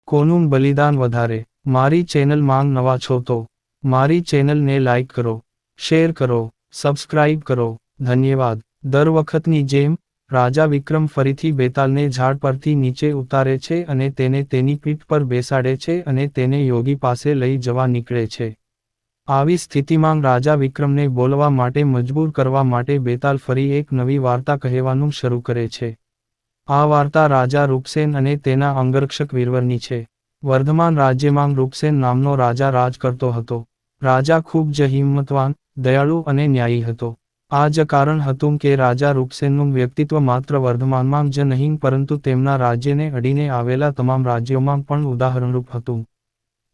કોનું બલિદાન વધારે? મારી ચેનલ માંગ નવા છો તો મારી ચેનલને લાઈક કરો, શેર કરો, સબસ્ક્રાઇબ કરો. ધન્યવાદ. દર વખતની જેમ રાજા વિક્રમ ફરીથી બેતાલને ઝાડ પરથી નીચે ઉતારે છે અને તેને તેની પીઠ પર બેસાડે છે અને તેને યોગી પાસે લઈ જવા નીકળે છે. આવી સ્થિતિમાં રાજા વિક્રમને બોલવા માટે મજબૂર કરવા માટે બેતાલ ફરી એક નવી વાર્તા કહેવાનું શરૂ કરે છે. આ વાર્તા રાજા રૂપસેન અને તેના અંગરક્ષક વીરવરની છે. વર્ધમાન રાજ્યમાં રૂપસેન નામનો રાજા રાજ કરતો હતો. રાજા ખૂબ જ હિંમતવાન, દયાળુ અને ન્યાયી હતો. આ જ કારણ હતું કે રાજા રૂપસેનનું વ્યક્તિત્વ માત્ર વર્ધમાનમાં જ નહીં પરંતુ તેમના રાજ્યને અડીને આવેલા તમામ રાજ્યોમાં પણ ઉદાહરણરૂપ હતું.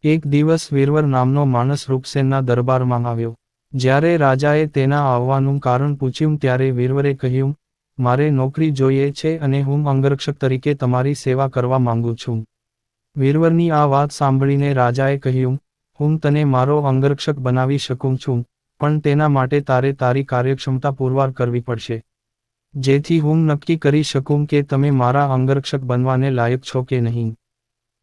એક દિવસ વીરવર નામનો માણસ રૂપસેનના દરબારમાં આવ્યો. જ્યારે રાજાએ તેના આવવાનું કારણ પૂછ્યું ત્યારે વીરવરે કહ્યું, મારે નોકરી જોઈએ છે અને હું અંગરક્ષક તરીકે તમારી સેવા કરવા માંગુ છું. વીરવરની આ વાત સાંભળીને રાજાએ કહ્યું, હું તને મારો અંગરક્ષક બનાવી શકું છું, પણ તેના માટે તારે તારી કાર્યક્ષમતા પુરવાર કરવી પડશે. જેથી હું નક્કી કરી શકું કે તમે મારા અંગરક્ષક બનવાને લાયક છો કે નહીં.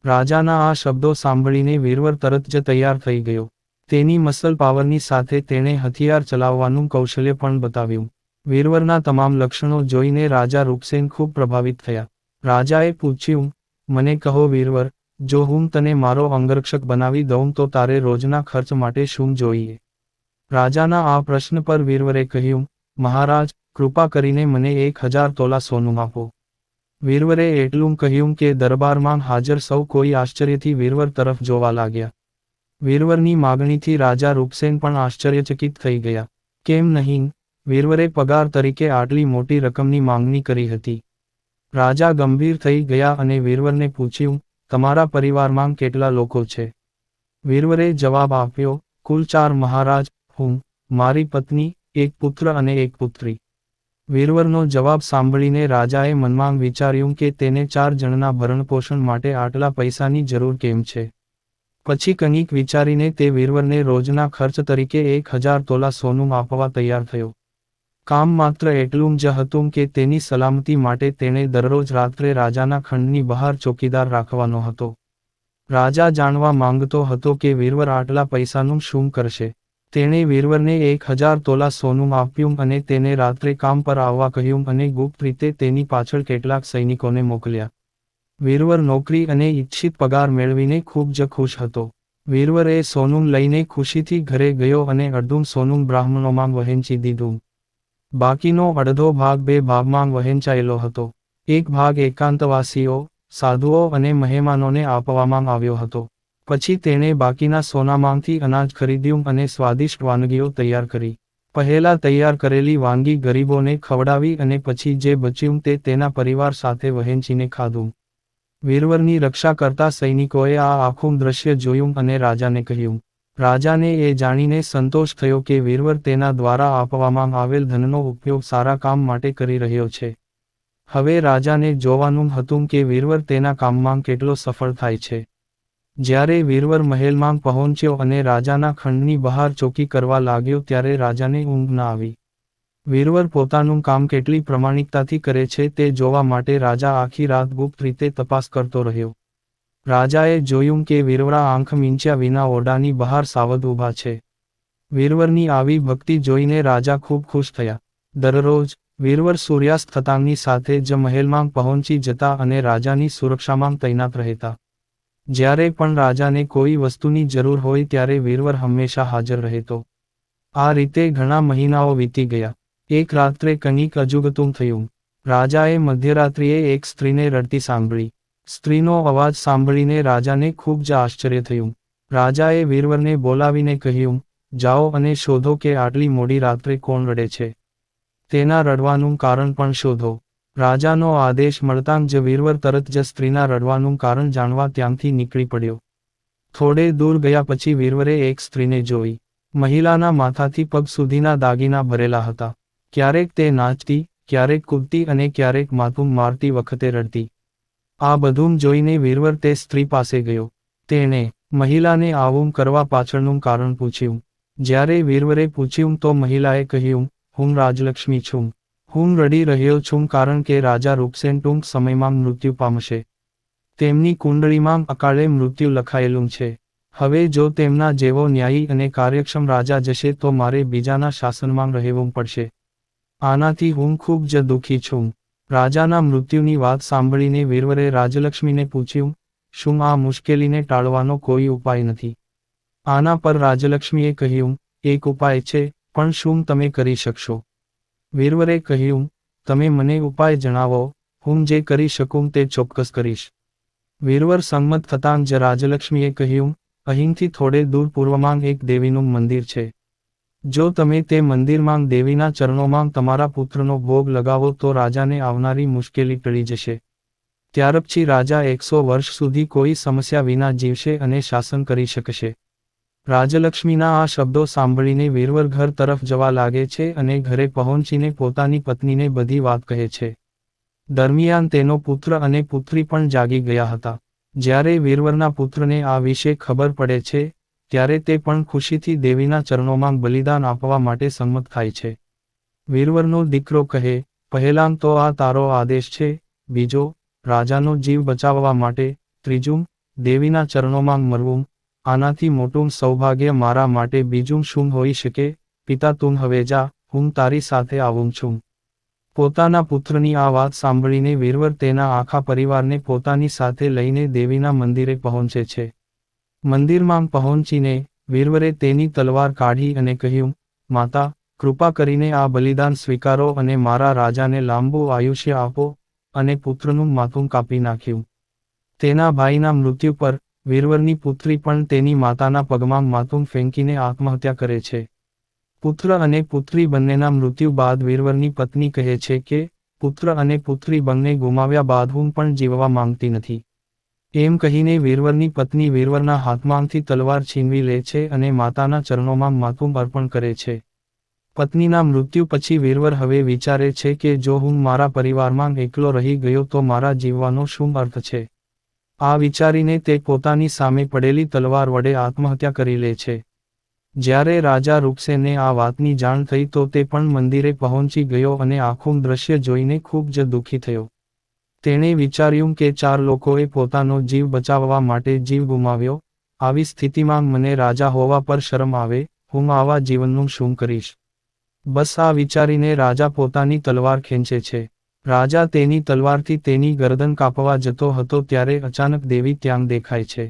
રાજાના આ શબ્દો સાંભળીને વીરવર તરત જ તૈયાર થઈ ગયો. તેની મસલ પાવરની સાથે તેણે હથિયાર ચલાવવાનું કૌશલ્ય પણ બતાવ્યું. વીરવરના તમામ લક્ષણો જોઈને રાજા રૂપસેન ખૂબ પ્રભાવિત થયા. રાજાએ પૂછ્યું, મને કહો વીરવર, જો હું તને મારો અંગરક્ષક બનાવી દઉં તો તારે રોજના ખર્ચ માટે શું જોઈએ? રાજાના આ પ્રશ્ન પર વીરવરે કહ્યું, મહારાજ, કૃપા કરીને મને 1000 તોલા સોનું આપો. વીરવરે એટલું કહ્યું કે દરબારમાં હાજર સૌ કોઈ આશ્ચર્યથી વીરવર તરફ જોવા લાગ્યા. વીરવરની માગણીથી રાજા રૂપસેન પણ આશ્ચર્યચકિત થઈ ગયા. કેમ નહીં? વીરવરે પગાર તરીકે આટલી મોટી રકમની માંગણી કરી હતી. રાજા ગંભીર થઈ ગયા અને વીરવરને પૂછ્યું, તમારા પરિવારમાં કેટલા લોકો છે? વીરવરે જવાબ આપ્યો, કુલ 4 મહારાજ, હું, મારી પત્ની, એક પુત્ર અને એક પુત્રી. વીરવરનો જવાબ સાંભળીને રાજાએ મનમાં વિચાર્યું કે તેને 4 જણના ભરણપોષણ માટે આટલા પૈસાની જરૂર કેમ છે. પછી કંઈક વિચારીને તે વીરવરને રોજના ખર્ચ તરીકે 1000 તોલા સોનું આપવા તૈયાર થયો. કામ માત્ર એટલું જ હતું કે તેની સલામતી માટે તેણે દરરોજ રાત્રે રાજાના ખંડની બહાર ચોકીદાર રાખવાનો હતો. રાજા જાણવા માંગતો હતો કે વીરવર આટલા પૈસાનું શું કરશે. તેણે વીરવરને 1000 તોલા સોનું આપ્યું અને તેને રાત્રે કામ પર આવવા કહ્યું અને ગુપ્ત રીતે તેની પાછળ કેટલાક સૈનિકોને મોકલ્યા. વીરવર નોકરી અને ઇચ્છિત પગાર મેળવીને ખૂબ જ ખુશ હતો. વીરવરે સોનું લઈને ખુશીથી ઘરે ગયો અને અડધું સોનું બ્રાહ્મણોમાં વહેંચી દીધું. બાકીનો અડધો ભાગ 2 ભાગમાં વહેંચાયેલો હતો. એક ભાગ એકાંતવાસીઓ, સાધુઓ અને મહેમાનોને આપવામાં આવ્યો હતો. પછી તેણે બાકીના સોનામાંથી અનાજ ખરીદ્યું અને સ્વાદિષ્ટ વાનગીઓ તૈયાર કરી. પહેલા તૈયાર કરેલી વાનગી ગરીબોને ખવડાવી અને પછી જે બચ્યું તે તેના પરિવાર સાથે વહેંચીને ખાધું. વીરવરની રક્ષા કરતા સૈનિકોએ આ આખું દ્રશ્ય જોયું અને રાજાને કહ્યું. રાજાને એ જાણીને સંતોષ થયો કે વીરવર તેના દ્વારા આપવામાં આવેલ ધનનો ઉપયોગ સારા કામ માટે કરી રહ્યો છે. હવે રાજાને જોવાનું હતું કે વીરવર તેના કામમાં કેટલો સફળ થાય છે. જ્યારે વીરવર મહેલમાં પહોંચ્યો અને રાજાના ખંડની બહાર ચોકી કરવા લાગ્યો ત્યારે રાજાને ઊંઘ ન આવી. વીરવર પોતાનું કામ કેટલી પ્રમાણિકતાથી કરે છે તે જોવા માટે રાજા આખી રાત ગુપ્ત રીતે તપાસ કરતો રહ્યો. રાજાએ જોયું કે વીરવરા આંખ મીંચ્યા વિના ઓરડાની બહાર સાવધ ઊભા છે. વીરવરની આવી ભક્તિ જોઈને રાજા ખૂબ ખુશ થયા. દરરોજ, વીરવર સૂર્યાસ્ત થતાંની સાથે જ મહેલમાં પહોંચી જતા અને રાજાની સુરક્ષામાં તૈનાત રહેતા. જ્યારે પણ રાજાને કોઈ વસ્તુની જરૂર હોય ત્યારે વીરવર હંમેશા હાજર રહેતો. આ રીતે ઘણા મહિનાઓ વીતી ગયા. એક રાત્રે કંઈક અજુગતું થયું. રાજાએ મધ્યરાત્રિએ એક સ્ત્રીને રડતી સાંભળી. સ્ત્રીનો અવાજ સાંભળીને રાજાને ખૂબ જ આશ્ચર્ય થયું. રાજાએ વીરવરને બોલાવીને કહ્યું, જાઓ અને શોધો કે આટલી મોડી રાત્રે કોણ રડે છે. તેના રડવાનું કારણ પણ શોધો. રાજાનો આદેશ મળતાં જ વીરવર તરત જ સ્ત્રીના રડવાનું કારણ જાણવા ત્યાંથી નીકળી પડ્યો. થોડે દૂર ગયા પછી વીરવરે એક સ્ત્રીને જોઈ. મહિલાના માથાથી પગ સુધીના દાગીના ભરેલા હતા. ક્યારેક તે નાચતી, ક્યારેક કૂદતી અને ક્યારેક માથું મારતી વખતે રડતી. આ બધું જોઈને વીરવર તે સ્ત્રી પાસે ગયો. તેણે મહિલાને આવું કરવા પાછળનું કારણ પૂછ્યું. જ્યારે વીરવરે પૂછ્યું તો મહિલાએ કહ્યું, હું રાજલક્ષ્મી છું. હું રડી રહ્યો છું કારણ કે રાજા રૂપસેન ટૂંક સમયમાં મૃત્યુ પામશે. તેમની કુંડળીમાં અકાળે મૃત્યુ લખાયેલું છે. હવે જો તેમના જેવો ન્યાયી અને કાર્યક્ષમ રાજા જશે તો મારે બીજાના શાસનમાં રહેવું પડશે. આનાથી હું ખૂબ જ દુઃખી છું. રાજાના મૃત્યુની વાત સાંભળીને વીરવરે રાજલક્ષ્મીને પૂછ્યું, શું આ મુશ્કેલીને ટાળવાનો કોઈ ઉપાય નથી? આના પર રાજલક્ષ્મીએ કહ્યું, એક ઉપાય છે, પણ શું તમે કરી શકશો? વીરવરે કહ્યું, તમે મને ઉપાય જણાવો, હું જે કરી શકું તે ચોક્કસ કરીશ. વીરવર સંમત થતાં જ રાજલક્ષ્મીએ કહ્યું, અહીંથી થોડે દૂર પૂર્વમાં એક દેવીનું મંદિર છે. જો તમે તે મંદિરમાં દેવીના ચરણોમાં તમારા પુત્રનો ભોગ લગાવો તો રાજાને આવનારી મુશ્કેલી ટળી જશે. ત્યારપછી રાજા 100 વર્ષ સુધી કોઈ સમસ્યા વિના જીવશે અને શાસન કરી શકશે. રાજલક્ષ્મીના આ શબ્દો સાંભળીને વીરવર ઘર તરફ જવા લાગે છે અને ઘરે પહોંચીને પોતાની પત્નીને બધી વાત કહે છે. દરમિયાન તેનો પુત્ર અને પુત્રી પણ જાગી ગયા હતા. જ્યારે વીરવરના પુત્રને આ વિશે ખબર પડે છે, ત્યારે તે પણ ખુશીથી દેવીના ચરણોમાં બલિદાન આપવા માટે સંમત થાય છે. વીરવરનો દીકરો કહે, પહેલાં તો આ તારો આદેશ છે, બીજો, રાજાનો જીવ બચાવવા માટે, ત્રીજું, દેવીના ચરણોમાં મરવું, આનાથી મોટું સૌભાગ્ય મારા માટે બીજું શું હોઈ શકે? પિતા તું હવે જા, હું તારી સાથે આવું છું. પોતાના પુત્રની આ વાત સાંભળીને વીરવર તેના આખા પરિવારને પોતાની સાથે લઈને દેવીના મંદિરે પહોંચે છે. મંદિરમાં પહોંચીને વીરવરે તેની તલવાર કાઢી અને કહ્યું, માતા, કૃપા કરીને આ બલિદાન સ્વીકારો અને મારા રાજાને લાંબુ આયુષ્ય આપો, અને પુત્રનું માથું કાપી નાખ્યું. તેના ભાઈના મૃત્યુ પર વીરવરની પુત્રી પણ તેની માતાના પગમાં માથું ફેંકીને આત્મહત્યા કરે છે. પુત્ર અને પુત્રી બંનેના મૃત્યુ બાદ વીરવરની પત્ની કહે છે કે, પુત્ર અને પુત્રી બંને ગુમાવ્યા બાદ હું પણ જીવવા માંગતી નથી. એમ કહીને વીરવરની પત્ની વીરવરના હાથમાંથી તલવાર છીનવી લે છે અને માતાના ચરણોમાં માથું અર્પણ કરે છે. પત્નીના મૃત્યુ પછી વીરવર હવે વિચારે છે કે જો હું મારા પરિવારમાં એકલો રહી ગયો તો મારા જીવવાનો શું અર્થ છે? આ વિચારીને તે પોતાની સામે પડેલી તલવાર વડે આત્મહત્યા કરી લે છે. જ્યારે રાજા રૂપસેને આ વાતની જાણ થઈ તો તે પણ મંદિરે પહોંચી ગયો અને આખું દ્રશ્ય જોઈને ખૂબ જ દુઃખી થયો. તેણે વિચાર્યું કે 4 લોકોએ પોતાનો જીવ બચાવવા માટે જીવ ગુમાવ્યો, આવી સ્થિતિમાં મને રાજા હોવા પર શરમ આવે, હું આવા જીવનનું શું કરીશ? બસ આ વિચારીને રાજા પોતાની તલવાર ખેંચે છે. રાજા તેની તલવારથી તેની ગરદન કાપવા જતો હતો ત્યારે અચાનક દેવી ત્યાં દેખાય છે.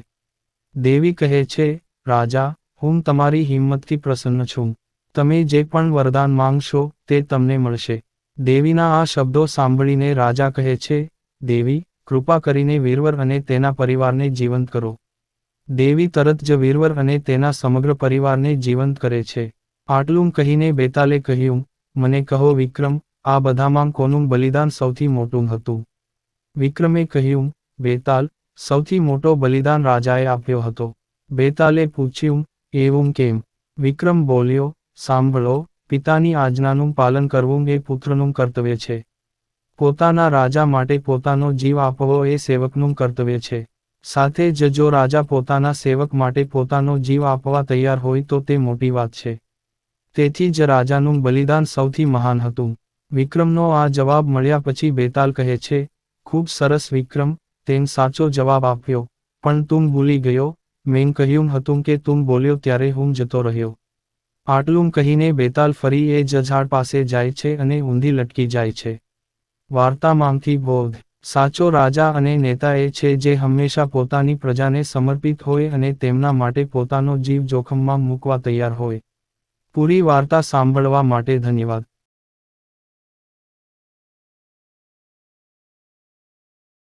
દેવી કહે છે, રાજા, હું તમારી હિંમતથી પ્રસન્ન છું. તમે જે પણ વરદાન માંગશો તે તમને મળશે. દેવીના આ શબ્દો સાંભળીને રાજા કહે છે, દેવી, કૃપા કરીને વીરવર અને તેના પરિવારને જીવંત કરો. દેવી તરત જ વીરવર અને તેના સમગ્ર પરિવારને જીવંત કરે છે. આટલું કહીને બેતાલે કહ્યું, મને કહો વિક્રમ, આ બધામાં કોનું બલિદાન સૌથી મોટું હતું? વિક્રમે કહ્યું, બેતાલ, સૌથી મોટો બલિદાન રાજાએ આપ્યો હતો. બેતાલે પૂછ્યું, એવું કેમ? વિક્રમ બોલ્યો, સાંભળો, પિતાની આજ્ઞાનું પાલન કરવું એ પુત્રનું કર્તવ્ય છે. પોતાના રાજા માટે પોતાનો જીવ આપવો એ સેવકનું કર્તવ્ય છે. સાથે જ જો રાજા પોતાના સેવક માટે પોતાનો જીવ આપવા તૈયાર હોય તો તે મોટી વાત છે. તેથી જ રાજાનું બલિદાન સૌથી મહાન હતું. વિક્રમનો આ જવાબ મળ્યા પછી બેતાલ કહે છે, ખૂબ સરસ વિક્રમ, તેમ સાચો જવાબ આપ્યો, પણ તું ભૂલી ગયો, મેં કહ્યું હતું કે તું બોલ્યો ત્યારે હું જતો રહ્યો. આટલું કહીને બેતાલ ફરી એ જ ઝાડ પાસે જાય છે અને ઊંધી લટકી જાય છે. વાર્તામાંથી બોધ: સાચો રાજા અને નેતા એ છે જે હંમેશા પોતાની પ્રજાને સમર્પિત હોય અને તેમના માટે પોતાનો જીવ જોખમમાં મૂકવા તૈયાર હોય. પૂરી વાર્તા સાંભળવા માટે ધન્યવાદ.